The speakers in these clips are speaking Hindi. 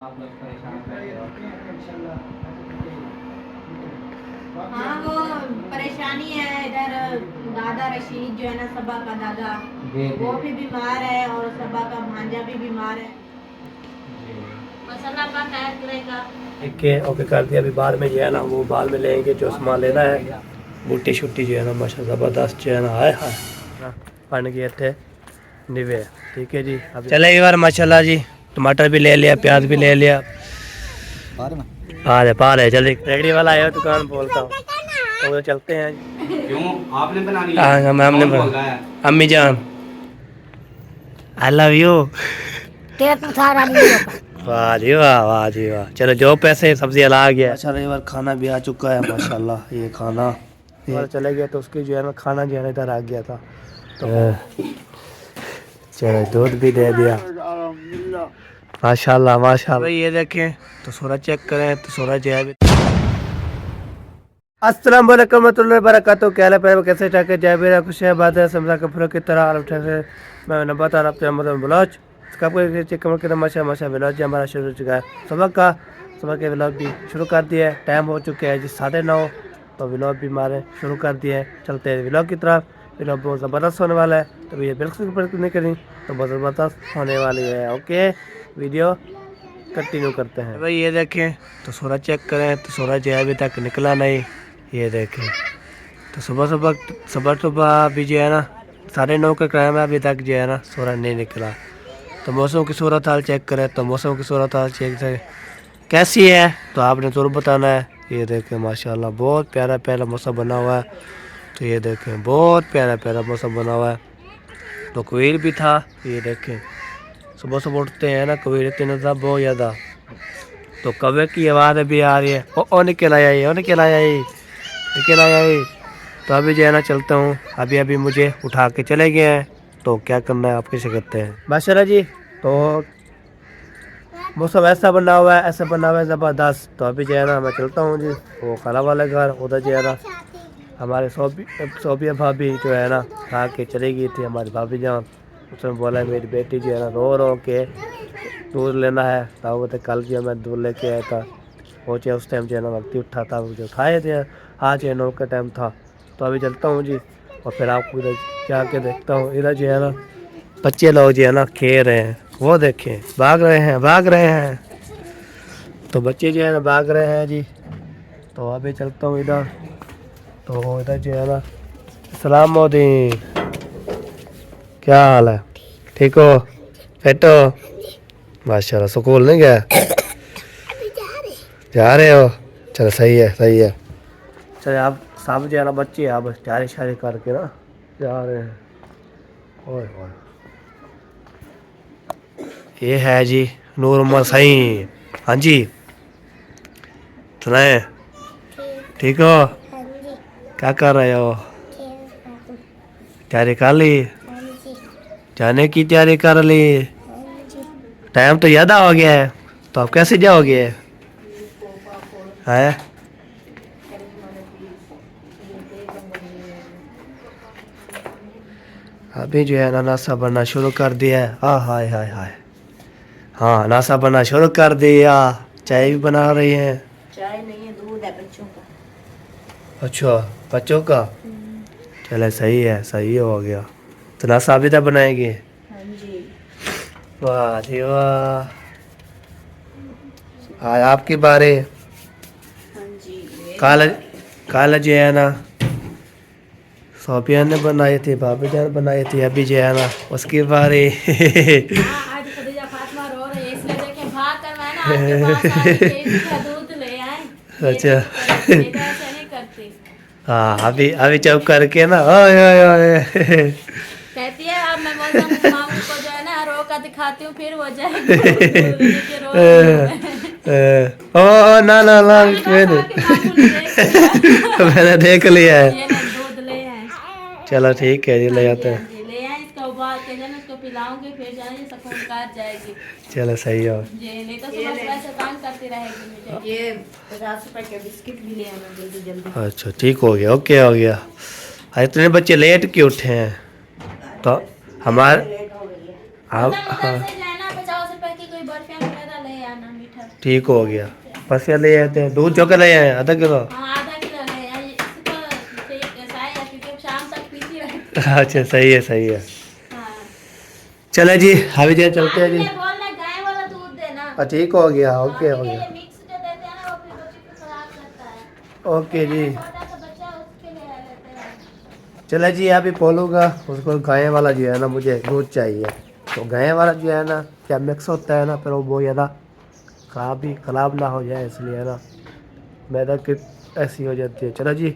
आप लोग परेशान रहते हो। हाँ वो परेशानी है इधर। दादा रशीद जो है ना, सबा का दादा, जी वो जी भी बीमार है और सबा का भांजा भी बीमार है। जी। बस अल्लाह पाक खैर करेगा। के ओके कर दिया। अभी बाद में जो है ना वो बाद में लेंगे जो सामान लेना है। बूटी छुट्टी जो है ना माशा ज़बरदस्त जो है ना हाय हाय बन गए थे निवे। ठीक है जी, अब चले एक बार माशाल्लाह जी। टमाटर भी ले लिया, प्याज भी ले लिया। पा रहे जल्दी रेडी वाला आया दुकान बोलता हूँ तो चलते हैं। क्यों आपने बना लिया? हाँ हमने कौन बोल रहा है? अम्मी जान आई लव यू। वाह जी वाह, वाह जी वाह। चलो जो पैसे सब्जी ला गया। माशाल्लाह एक बार खाना भी आ चुका है माशाल्लाह। ये खाना एक बार चले गया तो उसकी जो है ना खाना जो है ना इधर आ गया था तो चलो दूध भी दे दिया माशाल्लाह माशाल्लाह। ये देखें तो सूरज चेक करें तो सूरज जो है अस्सलाम वालेकुम रहमतुल्लाहि व बरकातहू। क्या हाल है प्यारे, कैसे ठाक है? जय मेरा खुश है बात है समझा के फुल की तरह आलम ठाक है। मैं नबात आप ब्लाउज कमर के माशा माशा ब्लाउज जी हमारा शुरू हो चुका है। सुबह के ब्लाउज भी शुरू कर दिया है। टाइम हो चुके हैं जी 9:30 तो ब्लाउज भी हमारे शुरू कर दिए हैं। चलते हैं ब्लाउज की तरफ। ब्लाउग बहुत ज़बरदस्त होने वाला है तो ये बिल्कुल नहीं करी तो बहुत ज़बरदस्त होने वाली है। ओके वीडियो कंटिन्यू करते हैं। भाई ये देखें तो सूरज चेक करें तो सूरज जो है अभी तक निकला नहीं। ये देखें तो सुबह सुबह अभी जो है ना 9:30 का टाइम है, अभी तक जो है ना सूरज नहीं निकला। तो मौसम की सूरत हाल चेक करें तो मौसम की सूरत हाल चेक करें कैसी है तो आपने ज़रूर बताना है। ये देखें माशाल्लाह बहुत प्यारा प्यारा मौसम बना हुआ है। तो ये देखें बहुत प्यारा प्यारा मौसम बना हुआ है। तो कोयल भी था। ये देखें सुबह सुबह उठते हैं ना कोयल इतनी नज़र बहुत ज़्यादा। तो कौवे की आवाज़ भी आ रही है। ओ निकल आया ये, ओ निकल आया ये, निकल आया ये। तो अभी जो है ना चलता हूँ। अभी अभी मुझे उठा के चले गए हैं तो क्या करना है आप कैसे करते हैं माशाल्लाह जी। तो मौसम ऐसा बना हुआ है, ऐसा बना हुआ है ज़बरदस्त। तो अभी जो है ना मैं चलता हूँ जी वो खाला वाले घर। उधर जो है ना हमारे सोबिया भाभी जो है ना खा के चली गई थी हमारी भाभी जान। उसने बोला मेरी बेटी जो है ना रो के दूध लेना है तो तो कल जो मैं दूध लेके आया था पहुँचे उस टाइम जो है ना वक्त उठा था मुझे उठाए थे। आज है 9 का टाइम था। तो अभी चलता हूँ जी और फिर आपको इधर जाके देखता हूँ। इधर जो है ना बच्चे लोग जो है ना खेल रहे हैं। वो देखें भाग रहे हैं भाग रहे हैं। तो बच्चे जो है ना भाग रहे हैं जी। तो अभी चलता हूँ इधर। तो इधर जो है ना सलाम मोदी, क्या हाल है? ठीक हो? फिट हो? माशाल्लाह। स्कूल नहीं गया? जा रहे हो? चलो सही है सही है। चलो आप सब जो है ना बच्चे आप चारे शारे करके ना जा रहे हैं। ओए ओए ये है जी नूर उम्मत सही। हाँ जी सुनाए ठीक हो? क्या कर रहे हो? तैयारी कर ली? जाने की तैयारी कर ली? टाइम तो ज़्यादा हो गया है तो आप कैसे जाओगे? है अभी जो है ना नाश्ता बनना शुरू कर दिया है। हाँ हाय हाय हाय हाँ नाश्ता बनना शुरू कर दिया। चाय भी बना रही हैं। चाय नहीं है, दूध है बच्चों का। अच्छा बच्चों का चले सही हो गया। तो नाश्ता अभी तक बनाएगी? हाँ जी। वाह जी वाह। आज आपकी बारी। हाँ जी कल कल जो है ना सोफिया ने बनाई थी, भाभी जान बनाई थी। अभी जो है ना उसकी बारी। हाँ, आज खदीजा फातिमा रो रही है इसलिए देखे भाग कर मैं ना आपके पास आई कि इसका दूध ले आए। ये अच्छा नहीं करेगी, नहीं तो ऐसे नहीं करती। हाँ अभी अभी चुप करके ना ओए ओए ओए। कहती है अब मैं बोलता हूँ मामू को जो है ना रोका दिखाती हूँ फिर वो जाएगी दूध लेने के रो रही हूँ मैं। ओ ना ना ना अभी बस आपके मामू ने देख लिया। मैंने देख लिया है। ये ना दूध ले आए। चलो ठीक है जी हाँ ले जी आते हाँ हैं। जी ले आए, इसका उबाल के जो है ना उसको पिलाऊंगी फिर जो है ये सकून काट जाएगी। चलो सही हो। ये नहीं तो सुबह सुबह से तंग करती रहेगी मुझे। ये 50 रुपए के बिस्किट भी ले आना जल्दी जल्दी। अच्छा ठीक हो गया ओके हो गया। आज इतने बच्चे लेट क्यों उठे हैं? तो हमारे लेट हो गई है। हम मतलब हाँ उधर से जो है ना 50 रुपए की कोई बर्फियां वगैरह ले आना मीठा ठीक हो गया। बस ये ले आते हैं, दूध जो के ले आए आधा किलो। हाँ, आधा किलो ले आए, इसको ठीक ऐसा है क्योंकि शाम तक पीती रहती है। अच्छा सही है सही है। हाँ। चले जी अभी जो चलते हैं जी। आपने बोलना गाय वाला दूध देना। ठीक हो गया, ओके हो क्योंकि गया। ये मिक्स जो देते हैं ना वो फिर बच्चे को खराब करता है। ओके जी छोटा सा बच्चा है, उसके लिए लेते हैं। चले जी अभी बोलूँगा उसको गाय वाला जो है ना मुझे दूध चाहिए। तो गाय वाला जो है ना क्या मिक्स होता है ना फिर वो बहुत ज़्यादा खराब ना हो जाए, इसलिए ना मैदा की ऐसी हो जाती है। चलो जी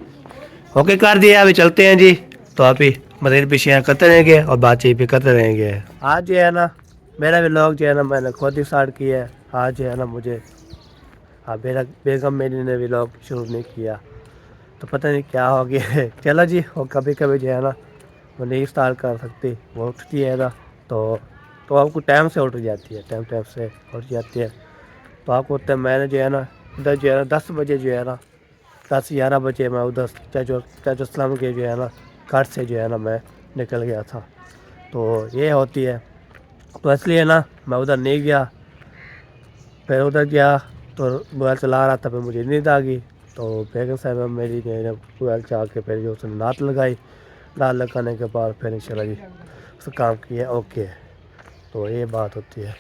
ओके कर दिया, अभी चलते हैं जी। तो आप ही मज़ीद भी शेयर करते रहेंगे और बातचीत भी करते रहेंगे। आज जो है ना मेरा व्लॉग जो है ना मैंने खुद ही स्टार्ट किया है। आज जो है ना मुझे मेरा बेगम मेरी ने व्लॉग शुरू नहीं किया तो पता नहीं क्या हो गया है। चलो जी वो कभी कभी जो है ना वो नहीं स्टार्ट कर सकती, वो उठती है ना तो आपको टाइम से उठ जाती है, टाइम से उठ जाती है। तो आपको उतने मैंने जो है ना इधर जो है ना 10 बजे जो है ना 10-11 बजे मैं उधर चाचो इस्लाम के जो है ना घर से जो है ना मैं निकल गया था। तो ये होती है, तो इसलिए ना मैं उधर नहीं गया। फिर उधर गया तो मोबाइल चला रहा था, फिर मुझे नींद आ गई। तो बेगम साहब मेरी ने मोबाइल चला के फिर जो उसने नात लगाई, नात लगाने के बाद फिर इंशाल्लाह जी उसका काम किया। ओके तो ये बात होती है।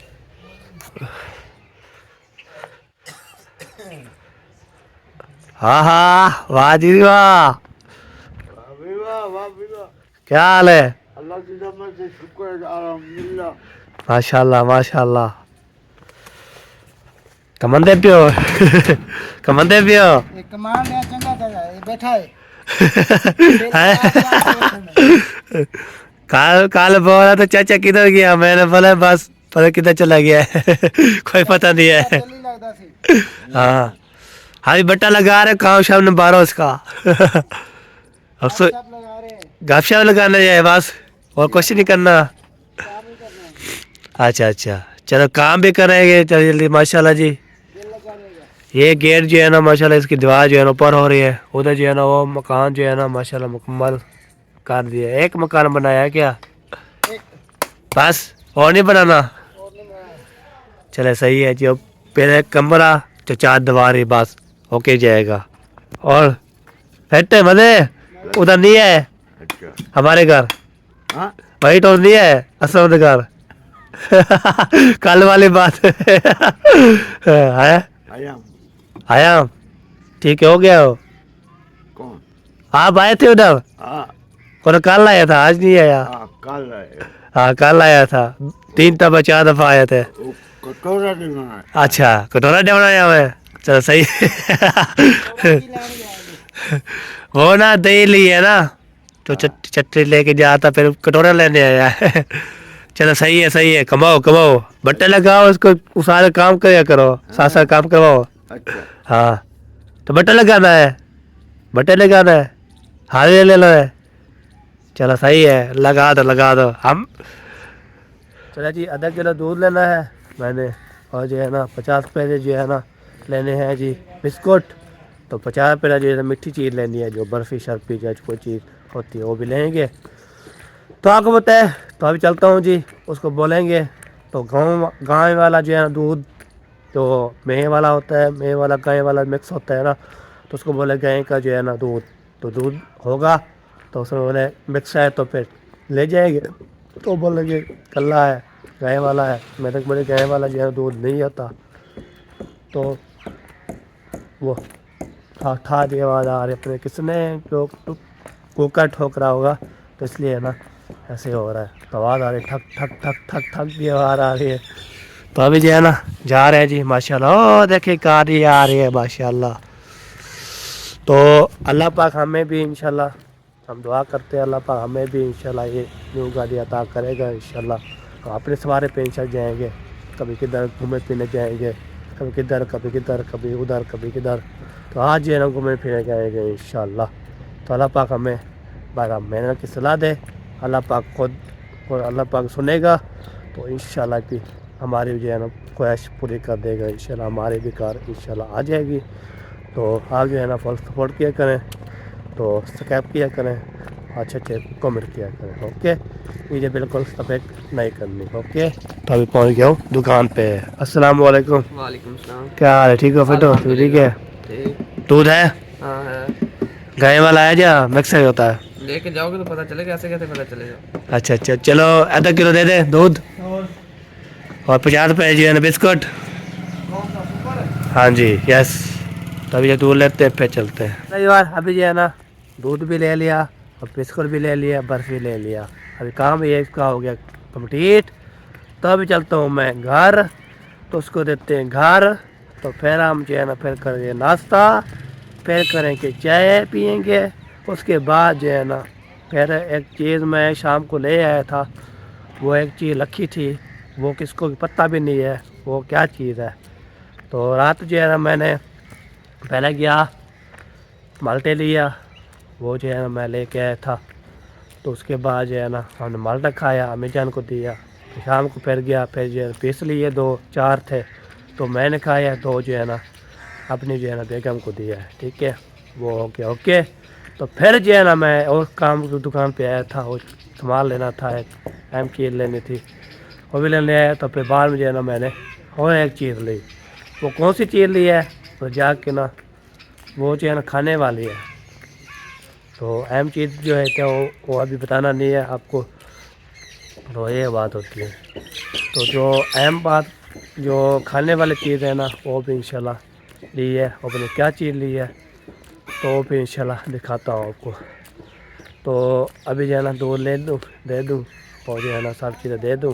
हाँ हाँ वाह जी वाह, क्या हाल है? अल्लाह की रहमत से शुक्र है, अल्हम्दुलिल्लाह। माशाल्लाह माशाल्लाह। कमंदे पियो कमंदे पियो एक कमांड है चंगा दादा, ये बैठा है। काल काल बोला तो चाचा किधर गया, मैंने बोला बस पता किधर चला गया है कोई पता नहीं है। चली लगदा सी। हाँ हाँ बट्टा लगा रहे काम शाम ने 12 उसका अब सो सब लगा रहे हैं, गपशप लगाना है बस, और कुछ नहीं करना। काम ही करना है। अच्छा अच्छा चलो काम भी करेंगे जल्दी जल्दी माशाल्लाह जी। ये लगाने का। ये गेट जो है ना माशाल्लाह इसकी दीवार जो है ना ऊपर हो रही है। उधर जो है ना वो मकान जो है ना माशाल्लाह मुकम्मल कर दिया। एक मकान बनाया है क्या एक बस, और नहीं बनाना? और नहीं बनाया। चले सही है जो पहले कमरा जो 4 दीवार है बस ओके जाएगा। और फैक्ट्री मजे उधर नहीं है अच्छा हमारे घर, हाँ वही तो नहीं है असद घर कल वाली बात है आया आया ठीक है हो गया हो। कौन? आप आए थे उधर? हाँ कौन कल आया था, आज नहीं आया? हाँ कल आए, हाँ कल आया था, 3 दफा 4 दफा आए थे। वो कटोरा नहीं बनाया। अच्छा कटोरा नहीं बनाया मैं, चलो सही वो ना दही ली है ना तो चटनी लेके जाता फिर कटोरा लेने आया चलो सही है कमाओ कमाओ, बट्टे लगाओ उसको, उस सारे काम किया करो, साथ साथ काम करवाओ। अच्छा हाँ तो बट्टे लगाना है, बट्टे लगाना है, हारे ले लो है। चलो सही है लगा दो हम। चलो जी आधा किलो दूध लेना है मैंने, और जो है ना 50 पैसे जो है ना लेने हैं जी बिस्कुट। तो 50 पैसे जो है ना मीठी चीज़ लेनी है, जो बर्फ़ी शर्फी जो कोई चीज़ होती है वो भी लेंगे। तो आपको बताए तो अभी चलता हूँ जी, उसको बोलेंगे। तो गाय वाला जो है ना दूध तो मेह वाला होता है, मेह वाला गाय वाला मिक्स होता है ना, तो उसको बोले गाय का जो है ना दूध, तो दूध होगा तो उसमें बोले मिक्स है तो फिर ले जाएंगे। तो बोलेंगे कल्ला है गाय वाला है, मैं तक बोले गाय वाला जो है दूध नहीं होता। तो वो ठा की आवाज़ आ रही अपने किसने जो कुकर ठोक रहा होगा, तो इसलिए ना ऐसे हो रहा है। तो आवाज़ आ रही ठक ठक ठक ठक ठक की आवाज़ आ रही है। तो अभी जो है ना जा रहे हैं जी माशाल्लाह। ओ देखिए गाड़ी आ रही है माशाल्लाह। तो अल्लाह पाक हमें भी इंशाल्लाह, हम दुआ करते हैं अल्लाह पाक हमें भी इंशाल्लाह ये न्यू गाड़ी अता करेगा इंशाल्लाह। तो अपने सवारे पे इंशाल्लाह जाएंगे, कभी किधर घूमे फिरने जाएंगे, कभी किधर कभी उधर कभी किधर। तो आज जो है ना घूमने फिरने जाएंगे इंशाल्लाह। तो अल्लाह पाक हमें बारह मेहनत की सलाह दे, अल्लाह पाक खुद और अल्लाह पाक सुनेगा तो इंशाल्लाह कि हमारी जो है ना ख्वाहिश पूरी कर देगा इंशाल्लाह, हमारी भी कार इंशाल्लाह आ जाएगी। तो आप जो है ना फुल सपोर्ट किया करें, तो सब्सक्राइब किया करें अच्छे अच्छे कमेंट किया करें। ओके, वीडियो बिल्कुल सब्सक्राइब नहीं करनी। ओके, तो अभी पहुंच गया हूँ दुकान पे। अस्सलाम वालेकुम। वालेकुम सलाम। क्या हाल है? ठीक हो? फिट हो? तू ठीक है? ठीक। दूध है? हाँ है। गाय वाला है या मिक्स है होता है? लेके जाओगे तो पता चलेगा, ऐसे कैसे पता चलेगा। अच्छा अच्छा, चलो आधा किलो दे दे दूध, और 50 रुपये जो है ना बिस्कुट। हाँ जी, यस। तो अभी ये दूध लेते हैं फिर चलते हैं। नहीं यार, अभी जो है ना दूध भी ले लिया और बिस्कुट भी ले लिया, बर्फ भी ले लिया। अभी काम ये इसका हो गया कंप्लीट। तो अभी चलता हूँ मैं घर, तो उसको देते हैं घर। तो फिर हम जो है ना फिर करेंगे नाश्ता, फिर करेंगे चाय पियेंगे। उसके बाद जो है ना फिर एक चीज़ मैं शाम को ले आया था, वो एक चीज़ रखी थी, वो किसको पता भी नहीं है वो क्या चीज़ है। तो रात जो है ना मैंने पहले गया माल्टे लिया, वो जो है ना मैं लेके आया था। तो उसके बाद जो है ना हमने माल्टा खाया, अम्मी जान को दिया। तो शाम को फिर गया, फिर जो है पीस लिए 2-4 थे, तो मैंने खाया, 2 जो है ना अपनी जो है ना बेगम को दिया है। ठीक है, वो हो गया। ओके, तो फिर जो है ना मैं और काम की दुकान पे आया था, वो सामान लेना था, एक एम चीज़ लेनी थी, वो भी लेने आया। तो फिर बाद में जो है ना मैंने और एक चीज़ ली। वो कौन सी चीज़ ली है तो जाके ना वो जो है ना खाने वाली है। तो अहम चीज़ जो है क्या वो अभी बताना नहीं है आपको, तो ये बात होती है। तो जो अहम बात जो खाने वाली चीज़ है ना वो भी इंशाल्लाह ली है। और मैंने क्या चीज़ ली है तो वो भी इंशाल्लाह दिखाता हूँ आपको। तो अभी जो है ना दूध ले दूँ, दे दूँ, और जो है ना सब चीज़ें दे दूँ,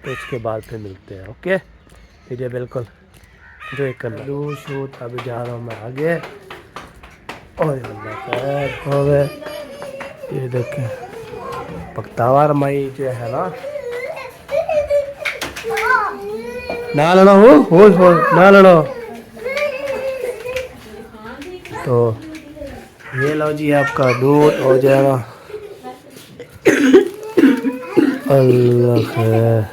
तो उसके बाद फिर मिलते हैं। ओके, वीडियो बिल्कुल जो एक करना दूँ शूट। अभी जा रहा हूँ मैं आगे, और खैर हो गए। ये देखें पकतावार मई जो है ना लड़ो, हो ना लड़ो। तो ये लो जी आपका दूध, और जो है ना अल्लाह खैर,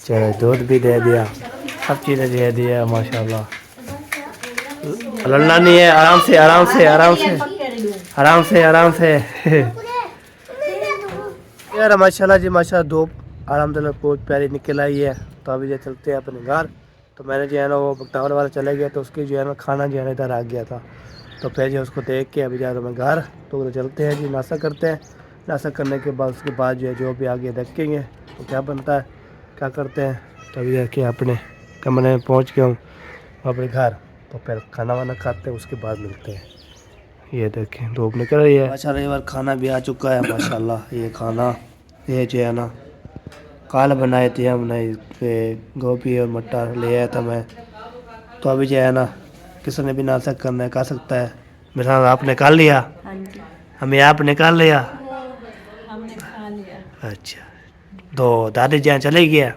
चलो दूध भी दे दिया, सब चीज़ें दे दिया माशाल्लाह। लड़ना नहीं है, आराम से आराम से आराम से आराम से आराम से यार माशाल्लाह जी माशाल्लाह, धूप अलहमदुलिल्लाह बहुत प्यारी निकल आई है। तो अभी जो चलते हैं अपने घर। तो मैंने जो है ना वो बकटावर वाला चला गया, तो उसकी जो है ना खाना जो है ना इधर आ गया था। तो फिर जो उसको देख के अभी जा रहा हूँ मैं घर। तो उधर चलते हैं जी, नाश्ता करते हैं। नाश्ता करने के बाद उसके बाद जो है जो भी आगे देखेंगे तो क्या बनता है क्या करते हैं। तो अभी जाके अपने कमरे में पहुँच गया हूँ अपने घर। तो फिर खाना वाना खाते हैं, उसके बाद मिलते हैं। ये देखें धूप निकल रही है माशाल्लाह। एक बार खाना भी आ चुका है माशाल्लाह। ये खाना ये जो है ना कल बनाए थे हमने, गोभी और मटर ले आया था मैं। तो अभी जो है ना किसी ने भी नाश्ता करना है कर सकता है। मेरा आप निकाल लिया? हाँ जी, हमें आप निकाल लिया? हमने खा लिया। अच्छा, तो दादी जान चले गया?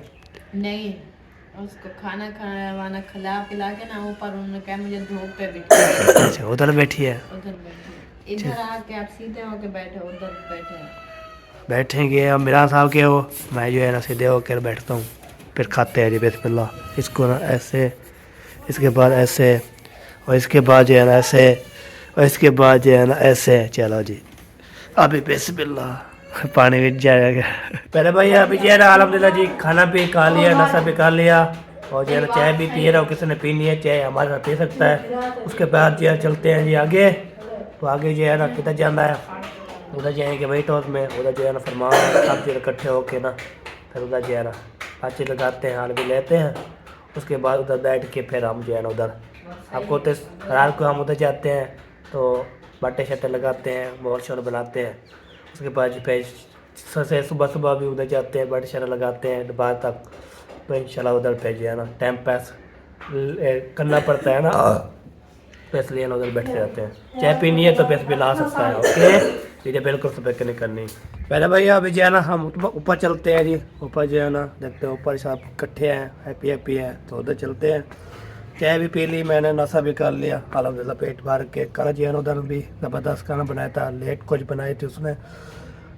नहीं, उसको खाना खाना वाना खिला पिला के ना ऊपर उन्होंने कहा मुझे धूप पे बिठा। अच्छा, उधर बैठी है? उधर बैठी, इधर आके आप सीधे होके बैठे, उधर बैठे बैठेंगे। अब मेरा साहब के हो, मैं जो है ना सीधे होकर बैठता हूँ, फिर खाते हैं जी बिस्मिल्लाह। इसको ना ऐसे, इसके बाद ऐसे, और इसके बाद जो है ना ऐसे, और इसके बाद जो है ना ऐसे। चलो जी अभी बिस्मिल्लाह, पानी भी जाएगा पहले भाई। अभी जो है ना अल्हम्दुलिल्लाह जी खाना भी खा लिया, नाश्ता भी खा लिया, और जो है ना चाय भी पी रहा हूँ। किसी ने पीनी है चाय हमारे साथ पी सकता है। उसके बाद जो है चलते हैं जी आगे। तो आगे जो है ना किधर जाना है, उधर जाएंगे वेट हाउस में। उधर जो है ना फरमान सब चीज़ इकट्ठे होके ना फिर उधर जो है ना अच्छी लगाते हैं, हाल भी लेते हैं। उसके बाद उधर बैठ के फिर हम जो है ना उधर आपको तो रात को हम उधर जाते हैं, तो बट्टे शट्टे लगाते हैं, मोर शोर बनाते हैं। उसके बाद फिर से सुबह सुबह भी उधर जाते हैं, बट्टे शट्टे लगाते हैं दोपहर तक। तो इंशाल्लाह उधर पे जो है ना टाइम पास करना पड़ता है ना, तो इसलिए ना उधर बैठे रहते हैं। चाय पीनी है तो पैसे भी ला सकता है। ओके, चीज़ें बिल्कुल सुबह नहीं करनी। पहले भैया अभी जो है ना हम ऊपर चलते हैं जी। ऊपर जो है ना देखते हैं ऊपर सब इकट्ठे हैं, हैप्पी हैप्पी है, तो उधर चलते हैं। चाय भी पी ली मैंने, नाश्ता भी कर लिया अल्हम्दुलिल्लाह पेट भर के। कल जो है ना उधर भी ज़बरदस्त खाना बनाया था, लेट कुछ बनाई थी उसने,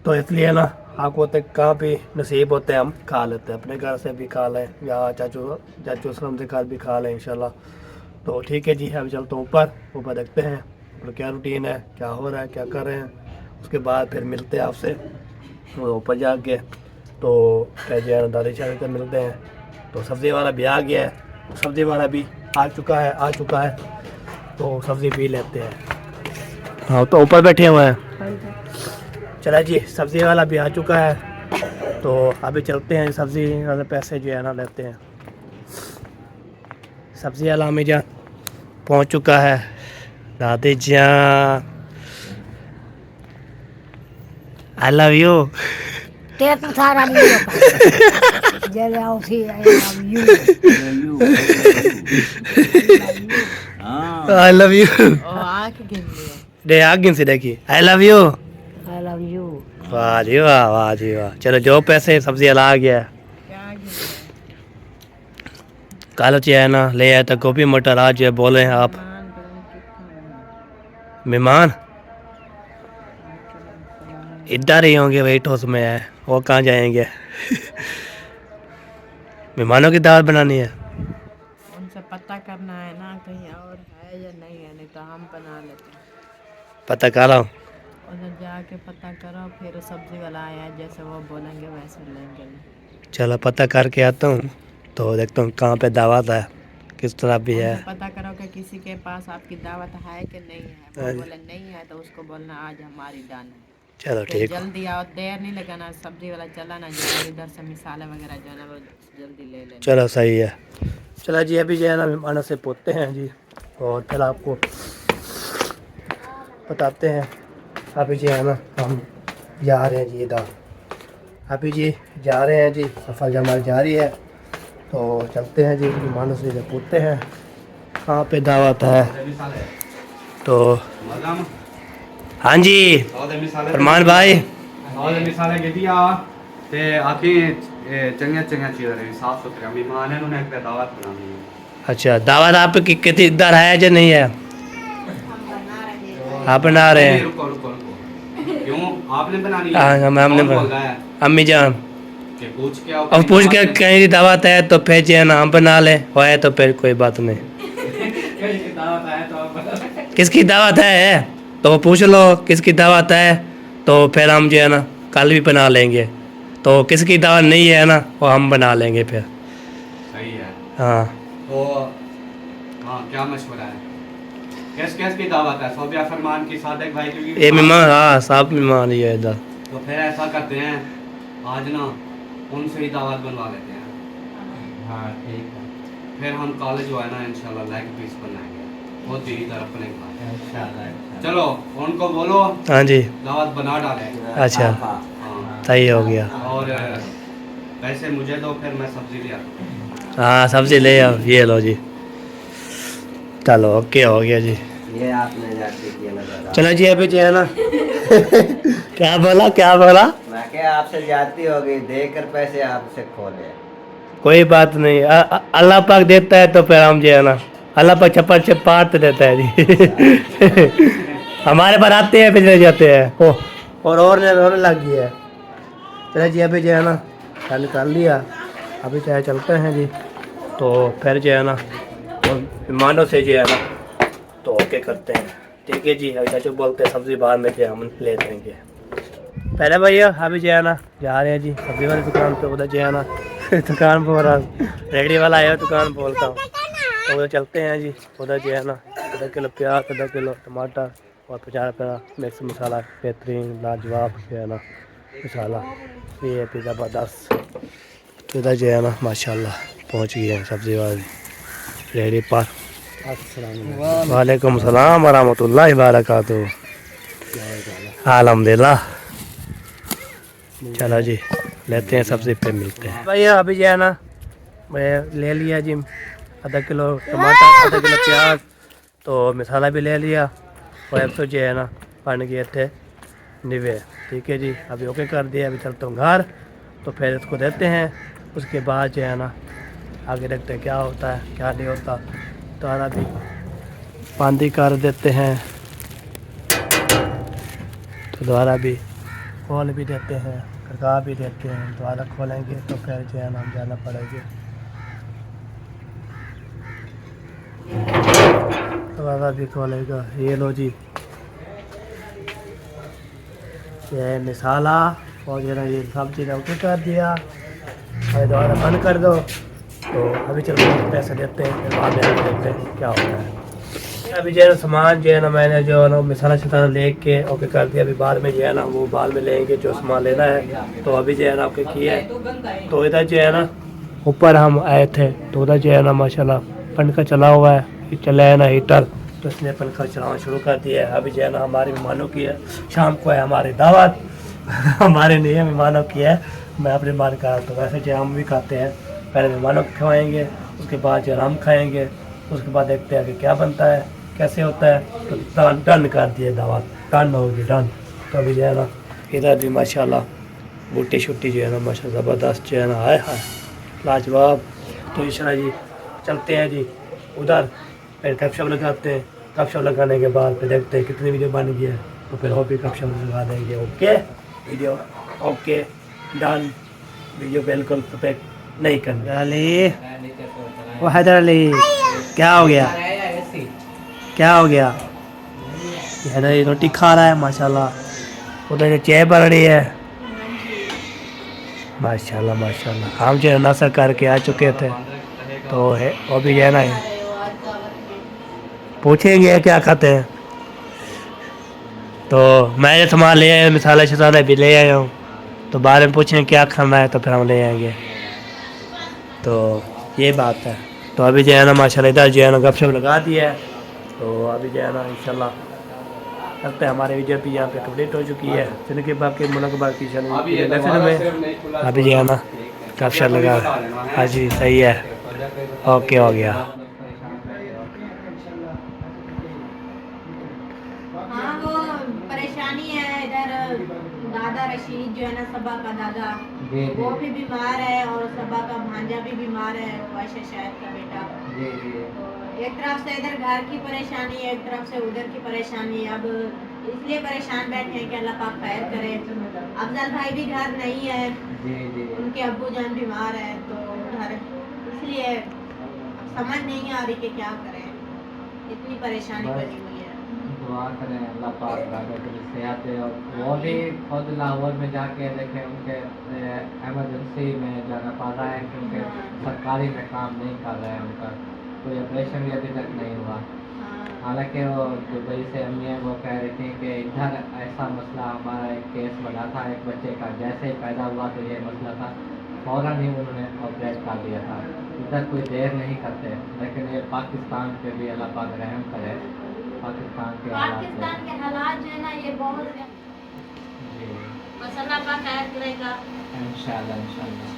तो इसलिए ना आपको तक कहाँ भी नसीब होते हैं हम खा लेते हैं। अपने घर से भी खा लें या चाचू असलम के घर भी खा लें इंशाल्लाह। तो ठीक है जी, अभी चलता हूँ ऊपर देखते हैं और क्या रूटीन है, क्या हो रहा है, क्या कर रहे हैं। उसके बाद फिर मिलते हैं आपसे वो ऊपर जाके। तो फिर जो है ना दादी शादी से मिलते हैं। तो सब्ज़ी वाला भी आ गया है, सब्ज़ी वाला भी आ चुका है। तो सब्ज़ी पी लेते हैं। हाँ तो ऊपर बैठे हुए हैं। चला जी, सब्ज़ी वाला भी आ चुका है। तो अभी चलते हैं, सब्ज़ी वाले पैसे जो है ना लेते हैं। सब्ज़ी वाला हमें जा पहुँच चुका है। दादी जान आई love you. Dia tu saran dia. Jadi aku sih I love you. I love you. ओ आंख गिन लिया। दे आगे से देखिए I love you. I love you. वाह जी वाह, वाह जी वाह। चलो जो पैसे सब्ज़ी वाला आ गया। क्या गिन कालो है ना ले आया था गोभी मटर। आज जो बोले हैं आप मेहमान इधर ही होंगे, वेट हाउस में है, वो कहाँ जाएंगे। मेहमानों की दावत बनानी है। उनसे पता करना है ना कहीं और है या नहीं है, नहीं तो हम बना लेते हैं। पता कर रहा हूँ। उधर जाके पता करो, फिर सब्जी वाला आया जैसे वो बोलेंगे वैसे लेंगे। चलो पता करके आता हूँ। तो देखता हूँ कहाँ पे दावत है, किस तरह भी है। उनसे पता करो कि किसी के पास आपकी दावत है कि नहीं है। वो बोले नहीं है तो उसको बोलना आज हमारी दान है। चलो फिर ठीक। जल्दी आओ, देर नहीं लगाना। सब्जी वाला चला ना जो इधर से मिसाले वगैरह जो है ना वो जल्दी ले लेना। चलो सही है। चलो जी अभी जो है ना मेहमानों से पूछते हैं जी, और फिर आपको बताते हैं। अभी जो है ना हम जा रहे हैं जी इधर। अभी जी जा रहे हैं जी, सफ़र जो हमारी जारी है। तो चलते हैं जी मेहमानों से पूछते हैं कहाँ पे दावत है। तो हाँ जी फरमान भाई। मिसाले के दिया ते आके चंगिया चीज़ रही साफ सुथरा मेहमान है, उन्हें एक दावत बनानी है। अच्छा दावत आपकी कितनी इधर है या नहीं है? आप बना रहे हैं? रुको रुको रुको, क्यों आपने बनानी है? हाँ हमने कौन बोल रहा है अम्मी जान कि पूछ के आओ, और पूछ के कहीं दावत है तो फिर जो है ना हम बना लें, वो है तो फिर कोई बात नहीं। दावत है तो आप बता। किसकी दावत है तो वो पूछ लो किसकी दावत है, तो फिर हम जो है ना कल भी बना लेंगे। तो किसकी दावत नहीं है ना वो हम बना लेंगे फिर। सही है। हाँ तो हाँ क्या मशवरा है? किस किस की दावत है? सोबिया फरमान की, सादिक भाई की? ये मेहमान, हाँ सब मेहमान ही है इधर। तो फिर ऐसा करते हैं आज ना उनसे ही दावत बनवा लेते हैं। हाँ ठीक है। फिर हम कॉलेज जो है ना इंशाल्लाह लेग पीस बनाएंगे, बहुत धीरे तरफ अपने घर। चलो उनको बोलो हाँ जी दावत बना डालें। अच्छा हाँ सही हो गया। और पैसे मुझे दो, फिर मैं सब्जी ले आता हूँ। हाँ सब्जी ले आओ, ये लो जी। चलो ओके हो गया जी। ये आपने जाके किया ना। चलो जी अभी जो है ना क्या बोला क्या बोला? मैं क्या आपसे जाती हो गई, देकर पैसे आपसे खोले। कोई बात नहीं, अल्लाह पाक देता है तो फिर हम जो है ना अल्लाह पाक छप्पर से पार तो देता है जी। हमारे पर आते हैं फिर जाते हैं। ओ और रोने लग गई है। चलो जी अभी जो है ना निकाल लिया, अभी चाहे चलते हैं जी। तो फिर जो है ना मेहमानों से जो है ना तो ओके करते हैं। ठीक है जी, अभी चाचू बोलते हैं सब्ज़ी बाद में जो हम ले लेंगे। पहले भैया अभी जो है ना जा रहे हैं जी सब्ज़ी वाली दुकान पे। उधर जो है ना दुकान पर रेडी वाला आया दुकान बोलता हूँ, तो उधर चलते हैं जी। उधर जो है ना आधा किलो प्याज, आधा किलो टमाटर और 50 रुपया मिक्स मसाला बेहतरीन लाजवाब जो है ना मसाला, ये भी ज़बरदस्त। तो इधर जो है ना माशाल्लाह पहुँच गए हैं सब्ज़ी वाली रेडी पर। वालेकुम सलाम वरहमतुल्लाहि वबरकातुहू। अल्हम्दुलिल्लाह। चलो जी लेते हैं सब्ज़ी पे मिलते हैं। भैया अभी जो है ना मैं ले लिया जी आधा किलो टमाटर, आधा किलो प्याज, तो मसाला भी ले लिया और अब तो जो है ना बन गए थे निवे। ठीक है जी, अभी ओके कर दिया। अभी चलता हूँ घर, तो फिर इसको देते हैं। उसके बाद जो है ना आगे देखते हैं क्या होता है क्या नहीं होता। तो अभी पानी कर देते हैं, तो दोबारा भी खोल भी देते हैं, खड़का भी देते हैं। दोबारा खोलेंगे तो फिर जो है ना हम जाना पड़ेगा। दोबारा भी खोलेगा। ये लो जी ये है मिसाला और जो है ना ये सब चीज़ें ओके कर दिया और दोबारा बंद कर दो। तो अभी चलो पैसे देते हैं फिर बाद में देखते हैं क्या होता है। अभी जो है ना सामान जो है ना मैंने जो है ना मिसाला शिसाला ले के ओके कर दिया। अभी बाद में जो है ना वो बाद में लेंगे जो सामान लेना है। तो अभी जो है ना ओके किया है। तो इधर जो है ना ऊपर हम आए थे तो उधर जो है ना माशाल्लाह पंखा चला हुआ है, चला है ना हीटर, तो इसने पंखा चलाना शुरू कर दिया है। अभी जो है ना हमारे मेहमानों की है, शाम को है हमारी दावत हमारे लिए मेहमानों की है। मैं अपने मान का तो वैसे जो हम भी खाते हैं, पहले मेहमानों को खवाएँगे, उसके बाद जो हम खाएँगे, उसके बाद देखते हैं कि क्या बनता है कैसे होता है। तो डन कर दिए दावत, डन होगी डन। तो अभी जो है ना इधर भी माशाल्लाह बूटी शुट्टी जो है ना माशाल्लाह ज़बरदस्त जो है ना आए हाय लाजवाब। तो इशारा जी चलते हैं जी उधर, फिर कपशप लगाते हैं। कपशप लगाने के बाद फिर देखते हैं कितनी वीडियो बन गई है, तो फिर और भी कपशप लगा देंगे। Okay video okay done. Video बिल्कुल परफेक्ट नहीं करनी। अली वो हैदर अली क्या हो गया, क्या हो गया? हैदर अली रोटी खा रहा है माशाल्लाह। उधर चाय बन रही है माशाल्लाह माशाल्लाह। हम जो नाश्ता करके आ चुके थे तो है वो भी जो है ना पूछेंगे क्या खाते हैं। तो मैं ये सामान ले आया, मिसाला शिसाला भी ले आया हूँ। तो बाद में पूछेंगे क्या खाना है तो फिर हम ले आएंगे। तो ये बात है। तो अभी जो है ना माशाल्लाह इधर जो है ना गपशप लगा दिया है। तो अभी जो है ना इंशाल्लाह लगता है हमारी वीडियो भी यहाँ पे कंप्लीट हो चुकी है। जिनके बाकी मुल्क बाकी में अभी जो है ना गपशप लगा। हाँ जी सही है ओके हो गया। हाँ वो परेशानी है इधर। दादा रशीद जो है ना सबा का दादा वो भी बीमार है और सबा का भांजा भी बीमार है, वायशा शायद का बेटा। तो एक तरफ से इधर घर की परेशानी है, एक तरफ से उधर की परेशानी है। अब इसलिए परेशान बैठे हैं कि अल्लाह पाक खैर करे। अफजल भाई भी घर नहीं है, उनके अब्बू जान बीमार है तो घर, इसलिए अब समझ नहीं आ रही कि क्या करें, इतनी परेशानी बनी हुई है। दुआ करें अल्लाह पाक दादा को सेहत दे। और वो भी खुद लाहौर में जाके देखें, उनके एमरजेंसी में जाना पड़ रहा है क्योंकि सरकारी में काम नहीं कर रहे हैं, उनका कोई ऑपरेशन भी अभी तक नहीं हुआ। हालांकि वो दुबई से अम्मी है वो कह रही थी कि इधर ऐसा मसला हमारा एक केस बना था एक बच्चे का, जैसे ही पैदा हुआ तो ये मसला था, फ़ौरन ही उन्होंने ऑपरेट कर दिया था। इधर कोई देर नहीं करते। लेकिन ये पाकिस्तान पे भी अल्लाह पाक रहम करे। पाकिस्तान के हालात जो है ना ये बहुत जी बस अल्लाह पाक खैर करेगा इंशाल्लाह इंशाल्लाह।